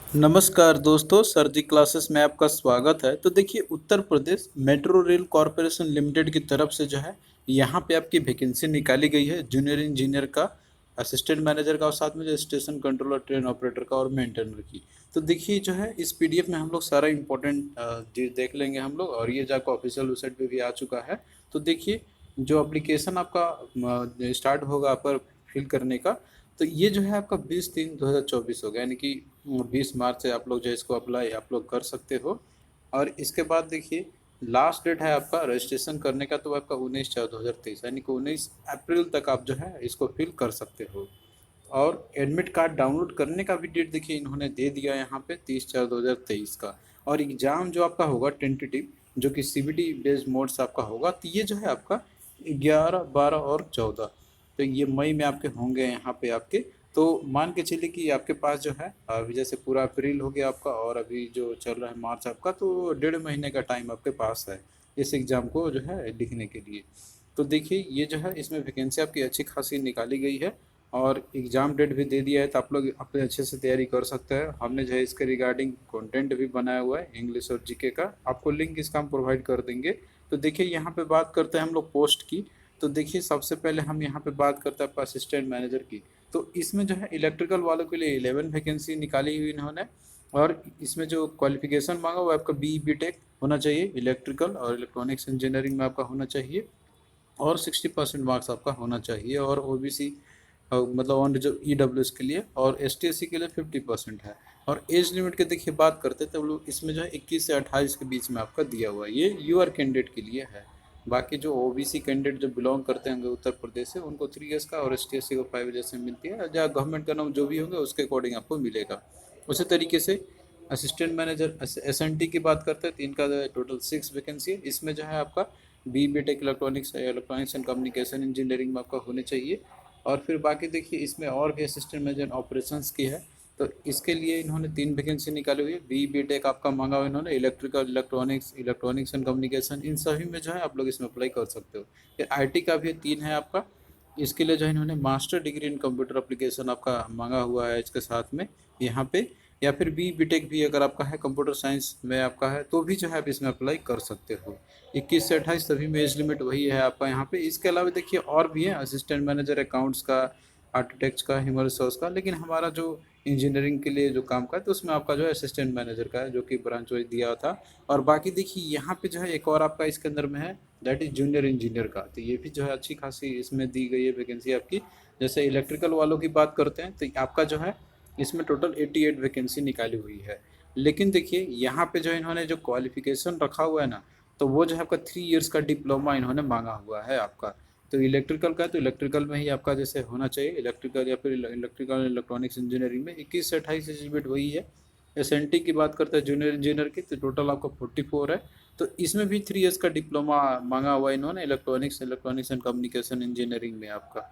नमस्कार दोस्तों, सर जी क्लासेस में आपका स्वागत है। तो देखिए, Uttar Pradesh metro rail corporation limited की तरफ से जो है यहाँ पे आपकी वैकेंसी निकाली गई है जूनियर इंजीनियर का, असिस्टेंट मैनेजर का और साथ में जो स्टेशन कंट्रोलर, ट्रेन ऑपरेटर का और मेंटेनर की। तो देखिए जो है इस पीडीएफ में हम लोग सारा इंपॉर्टेंट चीज़ देख लेंगे हम लोग, और ये जाकर ऑफिशियल वेबसाइट पे भी आ चुका है। तो देखिए, जो एप्लीकेशन आपका स्टार्ट होगा पर फिल करने का, तो ये जो है आपका 20/3/2024 होगा, यानी कि 20 मार्च से आप लोग जो है इसको अप्लाई आप लोग कर सकते हो। और इसके बाद देखिए, लास्ट डेट है आपका रजिस्ट्रेशन करने का, तो आपका 19/4/2023 यानी कि 19 अप्रैल तक आप जो है इसको फिल कर सकते हो। और एडमिट कार्ड डाउनलोड करने का भी डेट देखिए इन्होंने दे दिया यहाँ पे 30/4/2023 का। और एग्ज़ाम जो आपका होगा टेंटेटिव, जो कि सीबीटी बेस्ड मोड से आपका होगा, तो ये जो है आपका 11, 12 और 14, तो ये मई में आपके होंगे यहाँ पे आपके। तो मान के चलिए कि आपके पास जो है अभी जैसे पूरा अप्रैल हो गया आपका, और अभी जो चल रहा है मार्च आपका, तो 1.5 महीने का टाइम आपके पास है इस एग्ज़ाम को जो है लिखने के लिए। तो देखिए ये जो है इसमें वैकेंसी आपकी अच्छी खासी निकाली गई है, और एग्ज़ाम डेट भी दे दिया है, तो आप लोग अपने अच्छे से तैयारी कर सकते हैं। हमने जो है इसके रिगार्डिंग कंटेंट भी बनाया हुआ है इंग्लिश और जीके का, आपको लिंक इसका हम प्रोवाइड कर देंगे। तो देखिए यहाँ पे बात करते हैं हम लोग पोस्ट की। तो देखिए सबसे पहले हम यहाँ पे बात करते हैं आपका असिस्टेंट मैनेजर की। तो इसमें जो है इलेक्ट्रिकल वालों के लिए 11 वैकेंसी निकाली हुई इन्होंने। और इसमें जो क्वालिफिकेशन मांगा वो आपका बी टेक होना चाहिए, इलेक्ट्रिकल और इलेक्ट्रॉनिक्स इंजीनियरिंग में आपका होना चाहिए, और 60% मार्क्स आपका होना चाहिए। और ओबीसी मतलब ऑन जो ईडब्ल्यूएस के लिए, और एसटी एससी के लिए 50% है। और एज लिमिट की देखिए बात करते हैं, तो लोग इसमें जो है 21 से 28 के बीच में आपका दिया हुआ है, ये यूआर कैंडिडेट के लिए है। बाकी जो ओबीसी कैंडिडेट जो बिलोंग करते होंगे उत्तर प्रदेश से, उनको 3 ईयर्स का, और एसटी एससी को 5 ईयर्स से मिलती है, जहाँ गवर्नमेंट का नाम जो भी होंगे उसके अकॉर्डिंग आपको मिलेगा। उसी तरीके से असिस्टेंट मैनेजर एसएनटी की बात करते हैं, तो इनका टोटल 6 वैकेंसी है। इसमें जो है आपका B tech electronics and communication engineering में आपका होने चाहिए। और फिर बाकी देखिए इसमें और भी असिस्टेंट मैनेजर ऑपरेशंस की है। तो इसके लिए इन्होंने 3 वैकेंसी निकाली हुई है। बी टेक आपका मांगा हुआ इन्होंने, इलेक्ट्रिकल, इलेक्ट्रॉनिक्स एंड कम्युनिकेशन, इन सभी में जो है आप लोग इसमें अप्लाई कर सकते हो। फिर आईटी का भी 3 है आपका। इसके लिए जो है इन्होंने master degree in computer application आपका मांगा हुआ है इसके साथ में यहाँ पे। या फिर बी टेक भी अगर आपका है कंप्यूटर साइंस में आपका है, तो भी जो है आप इसमें अप्लाई कर सकते हो। 21 से 28 सभी में एज लिमिट वही है आपका यहाँ पे। इसके अलावा देखिए और भी है, असिस्टेंट मैनेजर अकाउंट्स का, आर्किटेक्ट्स का, ह्यूमन रिसोर्स का, लेकिन हमारा जो इंजीनियरिंग के लिए जो काम का है, तो उसमें आपका जो है असिस्टेंट मैनेजर का है, जो कि ब्रांच वाइज दिया था। और बाकी देखिए यहाँ पे जो है एक और आपका इसके अंदर में है, दैट इज जूनियर इंजीनियर का। तो ये भी जो है अच्छी खासी इसमें दी गई है वैकेंसी आपकी। जैसे इलेक्ट्रिकल वालों की बात करते हैं, तो आपका जो है इसमें टोटल 88 वैकेंसी निकाली हुई है। लेकिन देखिए यहाँ पे जो इन्होंने जो क्वालिफिकेशन रखा हुआ है ना, तो वो जो है आपका 3 ईयर्स का डिप्लोमा इन्होंने मांगा हुआ है आपका। तो इलेक्ट्रिकल का, तो इलेक्ट्रिकल में ही आपका जैसे होना चाहिए इलेक्ट्रिकल, या फिर इलेक्ट्रिकल इलेक्ट्रॉनिक्स इंजीनियरिंग में 21 से 28 एज लिमिट वही है। एसएनटी की बात करते हैं जूनियर इंजीनियर की, तो टोटल आपका 44 है। तो इसमें भी 3 ईयर्स का डिप्लोमा मांगा हुआ है इन्होंने, इलेक्ट्रॉनिक्स एंड कम्युनिकेशन इंजीनियरिंग में आपका।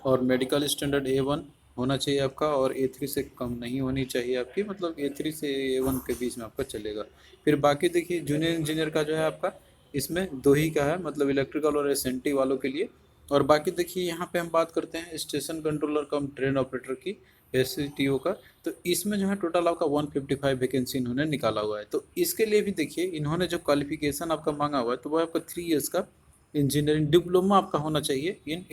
और मेडिकल स्टैंडर्ड A1 होना चाहिए आपका, और A3 से कम नहीं होनी चाहिए आपकी, मतलब A3 से A1 के बीच में आपका चलेगा। फिर बाकी देखिए जूनियर इंजीनियर का जो है आपका इसमें 2 ही का है, मतलब इलेक्ट्रिकल और एसएनटी वालों के लिए। और बाकी देखिए यहाँ पे हम बात करते हैं station controller cum train operator की, एससीटीओ का। तो इसमें जो है टोटल आपका 155 वैकेंसी इन्होंने निकाला हुआ है। तो इसके लिए भी देखिए इन्होंने जो क्वालिफिकेशन आपका मांगा हुआ है, तो वो आपका 3 ईयर्स का इंजीनियरिंग डिप्लोमा आपका होना चाहिए इन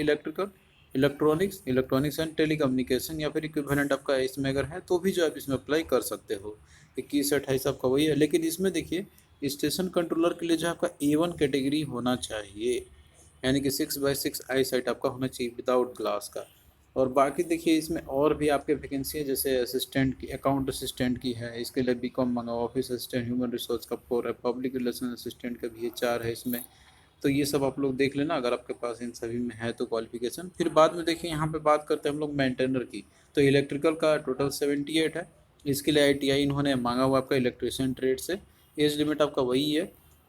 इलेक्ट्रॉनिक्स एंड टेलीकम्युनिकेशन, या फिर इक्विवेलेंट आपका इसमें अगर है, तो भी जो आप इसमें अप्लाई कर सकते हो। 21 से 28 आपका वही है। लेकिन इसमें देखिए स्टेशन कंट्रोलर के लिए जो आपका A1 कैटेगरी होना चाहिए, यानी कि 6/6 आई साइट आपका होना चाहिए विदाउट ग्लास का। और बाकी देखिए इसमें और भी आपके वैकेंसी है, जैसे असिस्टेंट की, अकाउंट असिस्टेंट की है, इसके लिए बीकॉम मंगा, ऑफिस असिस्टेंट, ह्यूमन रिसोर्स का 4 है, पब्लिक रिलेशन असिस्टेंट का भी 4 है इसमें। तो ये सब आप लोग देख लेना अगर आपके पास इन सभी में है तो क्वालिफिकेशन। फिर बाद में देखिए यहाँ पे बात करते हैं हम लोग मेंटेनर की। तो इलेक्ट्रिकल का टोटल 78 है। इसके लिए आईटीआई इन्होंने मांगा हुआ आपका इलेक्ट्रिशियन ट्रेड से, एज लिमिट आपका वही है।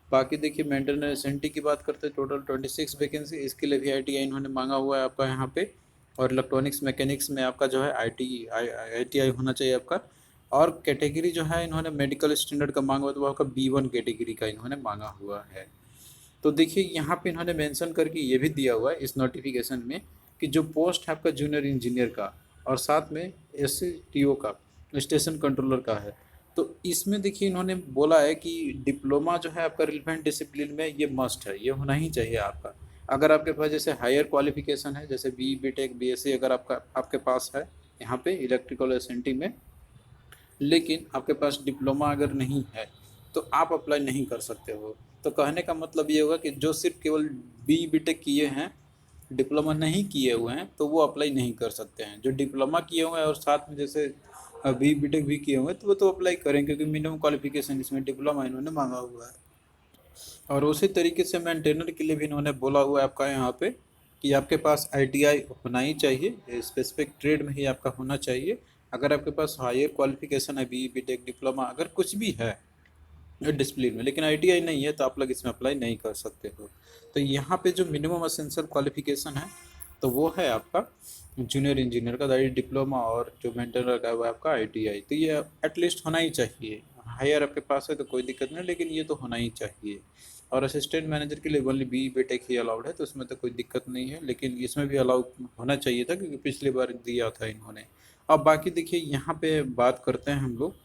बाकी देखिए मेंटेनर एसएनटी की बात करते हैं, टोटल 26 वैकेंसी, इसके लिए भी आईटीआई इन्होंने मांगा हुआ है आपका यहाँ पे। और इलेक्ट्रॉनिक्स मैकेनिक्स में आपका जो है आईटीआई होना चाहिए आपका। और कैटेगरी जो है इन्होंने मेडिकल स्टैंडर्ड का मांगा हुआ, तो वो आपका B1 कैटेगरी का इन्होंने मांगा हुआ है। तो देखिए यहाँ पे इन्होंने मेंशन करके ये भी दिया हुआ है इस नोटिफिकेशन में, कि जो पोस्ट है आपका जूनियर इंजीनियर का, और साथ में एससीटीओ का, स्टेशन कंट्रोलर का है। तो इसमें देखिए इन्होंने बोला है कि डिप्लोमा जो है आपका रिलेवेंट डिसिप्लिन में ये मस्ट है, ये होना ही चाहिए आपका। अगर आपके पास जैसे हायर क्वालिफिकेशन है, जैसे B B tech B S C अगर आपके पास है यहाँ पे इलेक्ट्रिकल एसएनटी में, लेकिन आपके पास डिप्लोमा अगर नहीं है तो आप अप्लाई नहीं कर सकते हो। तो कहने का मतलब ये होगा कि जो सिर्फ केवल बी बी टेक किए हैं, डिप्लोमा नहीं किए हुए हैं, तो वो अप्लाई नहीं कर सकते हैं। जो डिप्लोमा किए हुए हैं और साथ में जैसे बी बी टेक भी किए हुए हैं, तो वो तो अप्लाई करें, क्योंकि मिनिमम क्वालिफिकेशन इसमें डिप्लोमा इन्होंने मांगा हुआ है। और उसी तरीके से मेंटेनर के लिए भी इन्होंने बोला हुआ है आपका यहाँ पे कि आपके पास आईटीआई होना ही चाहिए, स्पेसिफिक ट्रेड में ही आपका होना चाहिए। अगर आपके पास हायर क्वालिफिकेशन है, बी बी टेक डिप्लोमा अगर कुछ भी है डिसिप्लिन में, लेकिन आईटीआई नहीं है, तो आप लोग इसमें अप्लाई नहीं कर सकते हो। तो यहाँ पे जो मिनिमम असेंशियल क्वालिफिकेशन है तो वो है आपका जूनियर इंजीनियर का, दैट डिप्लोमा, और जो मेंटेनर का वो है आपका आईटीआई। तो ये एटलीस्ट होना ही चाहिए। हायर आपके पास है तो कोई दिक्कत नहीं, लेकिन ये तो होना ही चाहिए। और असिस्टेंट मैनेजर के लिए ओनली बी बी टेक ही अलाउड है, तो उसमें तो कोई दिक्कत नहीं है, लेकिन इसमें भी अलाउ होना चाहिए था, क्योंकि पिछली बार दिया था इन्होंने। अब बाकी देखिए यहाँ पे बात करते हैं हम लोग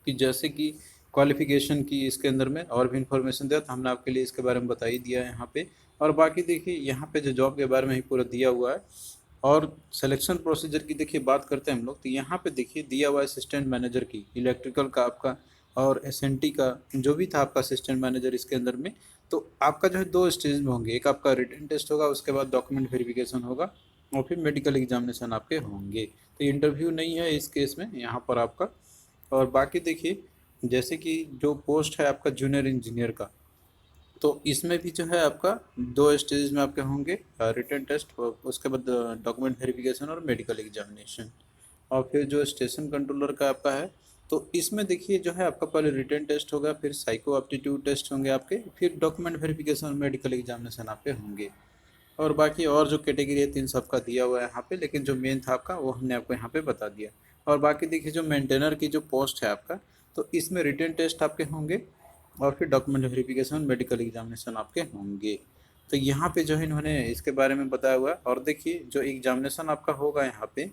कि जैसे कि क्वालिफिकेशन की इसके अंदर में और भी इंफॉर्मेशन दिया, तो हमने आपके लिए इसके बारे में बता ही दिया है यहाँ पे। और बाकी देखिए यहाँ पे जो जॉब के बारे में ही पूरा दिया हुआ है। और सिलेक्शन प्रोसीजर की देखिए बात करते हैं हम लोग, तो यहाँ पे देखिए दिया हुआ है असिस्टेंट मैनेजर की, इलेक्ट्रिकल का आपका और एसएनटी का जो भी था आपका असिस्टेंट मैनेजर इसके अंदर में। तो आपका जो है दो स्टेज में होंगे, एक आपका रिटन टेस्ट होगा, उसके बाद डॉक्यूमेंट वेरिफिकेशन होगा, और फिर मेडिकल एग्जामिनेशन आपके होंगे। तो इंटरव्यू नहीं है इस केस में यहाँ पर आपका। और बाकी देखिए जैसे कि जो पोस्ट है आपका जूनियर इंजीनियर का, तो इसमें भी जो है आपका दो स्टेज में आपके होंगे, रिटन टेस्ट और उसके बाद डॉक्यूमेंट वेरिफिकेशन और मेडिकल एग्जामिनेशन। और फिर जो स्टेशन कंट्रोलर का आपका है, तो इसमें देखिए जो है आपका पहले रिटन टेस्ट होगा, फिर साइको एप्टीट्यूड टेस्ट होंगे आपके, फिर डॉक्यूमेंट वेरिफिकेशन और मेडिकल एग्जामिनेशन आपके होंगे। और बाकी और जो कैटेगरी है तीन सबका दिया हुआ है यहाँ पे, लेकिन जो मेन था आपका वो हमने आपको यहाँ पे बता दिया। और बाकी देखिए जो मेंटेनर की जो पोस्ट है आपका, तो इसमें रिटन टेस्ट आपके होंगे, और फिर डॉक्यूमेंट वेरिफिकेशन मेडिकल एग्जामिनेशन आपके होंगे। तो यहाँ पे जो है इन्होंने इसके बारे में बताया हुआ है। और देखिए जो एग्जामिनेशन आपका होगा यहाँ पे,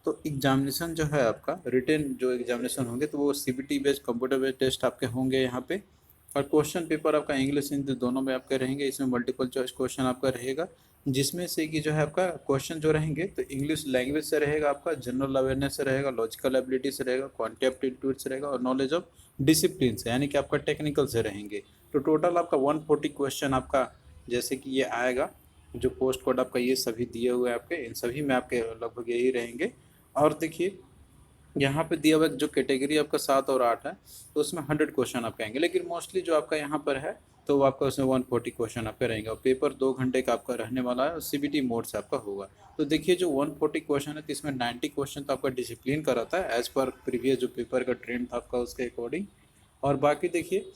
तो एग्जामिनेशन जो है आपका रिटन जो एग्जामिनेशन होंगे, तो वो CBT based computer based test आपके होंगे यहाँ पे। और क्वेश्चन पेपर आपका इंग्लिश हिंदी दोनों में आपके रहेंगे। इसमें मल्टीपल चॉइस क्वेश्चन आपका रहेगा, जिसमें से कि जो है आपका क्वेश्चन जो रहेंगे तो इंग्लिश लैंग्वेज से रहेगा, आपका जनरल अवेयरनेस से रहेगा, लॉजिकल एबिलिटी से रहेगा, क्वांटिटी एप्टीट्यूड से रहेगा, और नॉलेज ऑफ डिसिप्लिन से, यानी कि आपका टेक्निकल से रहेंगे। तो टोटल आपका 140 क्वेश्चन आपका जैसे कि ये आएगा। जो पोस्ट कोड आपका ये सभी दिए हुए हैं आपके, इन सभी में आपके लगभग यही रहेंगे। और देखिए यहाँ पे दिया हुआ जो कैटेगरी आपका 7 और 8 है, तो उसमें 100 क्वेश्चन आपके आएंगे, लेकिन मोस्टली जो आपका यहाँ पर है तो वो आपका उसमें 140 क्वेश्चन आपका रहेंगे। और पेपर 2 घंटे का आपका रहने वाला है, और सीबीटी मोड से आपका होगा। तो देखिए जो 140 क्वेश्चन है, तो इसमें 90 क्वेश्चन तो आपका डिसिप्लिन का रहता है, एज पर प्रीवियस जो पेपर का ट्रेंड था आपका उसके अकॉर्डिंग। और बाकी देखिए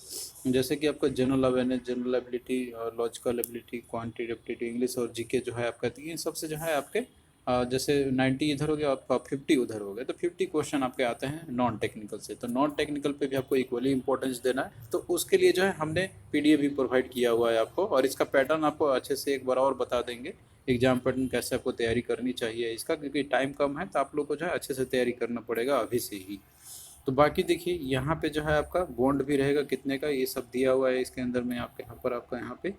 जैसे कि आपका जनरल अवेयरनेस, जनरल एबिलिटी और लॉजिकल एबिलिटी, क्वांटिटेटिव इंग्लिश और जीके जो है आपका, तो इन सबसे जो है आपके जैसे 90 इधर हो गया, आपका 50 उधर हो गया, तो 50 क्वेश्चन आपके आते हैं नॉन टेक्निकल से। तो नॉन टेक्निकल पे भी आपको इक्वली इंपॉर्टेंस देना है, तो उसके लिए जो है हमने पीडीएफ भी प्रोवाइड किया हुआ है आपको, और इसका पैटर्न आपको अच्छे से एक बार और बता देंगे, एग्जाम पैटर्न कैसे आपको तैयारी करनी चाहिए इसका, क्योंकि टाइम कम है, तो आप लोग को जो है अच्छे से तैयारी करना पड़ेगा अभी से ही। तो बाकी देखिए यहाँ पे जो है आपका बॉन्ड भी रहेगा कितने का, ये सब दिया हुआ है इसके अंदर में आपके यहाँ पर आपका यहाँ पे।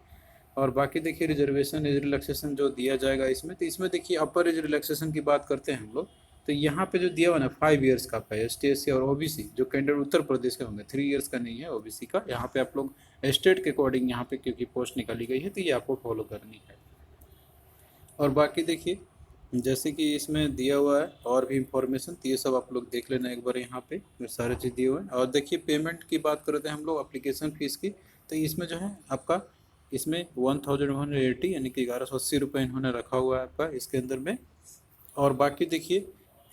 और बाकी देखिए रिजर्वेशन एज रिलैक्सेशन जो दिया जाएगा इसमें, तो इसमें देखिए अपर एज रिलैक्सेशन की बात करते हैं हम लोग, तो यहाँ पे जो दिया हुआ ना 5 ईयर्स का आपका ST SC और ओबीसी जो कैंडिडेट उत्तर प्रदेश के होंगे, 3 ईयर्स का नहीं है ओबीसी का। यहाँ पे आप लोग स्टेट के अकॉर्डिंग यहाँ पे क्योंकि पोस्ट निकाली गई है, तो ये आपको फॉलो करनी है। और बाकी देखिए जैसे कि इसमें दिया हुआ है और भी इंफॉर्मेशन, तो ये सब आप लोग देख लेना एक बार यहाँ पे, ये सारे चीज़ दिए हुए हैं। और देखिए पेमेंट की बात करते हैं हम लोग एप्लीकेशन फ़ीस की, तो इसमें जो है आपका इसमें 1180 यानी कि 1180 रुपये इन्होंने रखा हुआ है आपका इसके अंदर में। और बाकी देखिए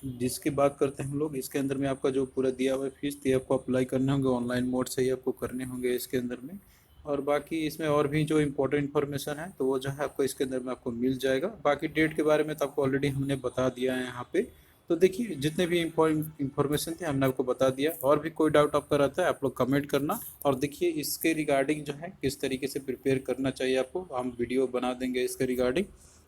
जिसकी बात करते हैं हम लोग, इसके अंदर में आपका जो पूरा दिया हुआ है फीस, तो ये आपको अप्लाई करने होंगे ऑनलाइन मोड से ही आपको करने होंगे इसके अंदर में। और बाकी इसमें और भी जो इम्पोर्टेंट इन्फॉर्मेशन है, तो वो जो है आपको इसके अंदर में आपको मिल जाएगा। बाकी डेट के बारे में तो आपको ऑलरेडी हमने बता दिया है यहाँ पे। तो देखिए जितने भी इन्फॉर्मेशन थे हमने आपको बता दिया। और भी कोई डाउट आपका रहता है आप लोग कमेंट करना। और देखिए इसके रिगार्डिंग जो है किस तरीके से प्रिपेयर करना चाहिए आपको, हम वीडियो बना देंगे इसके रिगार्डिंग।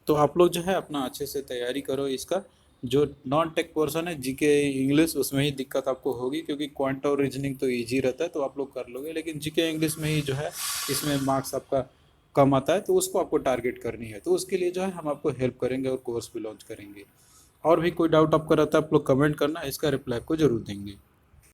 तो आप लोग जो है अपना अच्छे से तैयारी करो इसका, जो नॉन टेक पोर्शन है जीके इंग्लिश उसमें ही दिक्कत आपको होगी, क्योंकि क्वांट और रीजनिंग तो इजी रहता है तो आप लोग कर लोगे, लेकिन जीके इंग्लिश में ही जो है इसमें मार्क्स आपका कम आता है, तो उसको आपको टारगेट करनी है। तो उसके लिए जो है हम आपको हेल्प करेंगे और कोर्स भी लॉन्च करेंगे। और भी कोई डाउट आपका रहता है आप लोग कमेंट करना, इसका रिप्लाई आपको जरूर देंगे।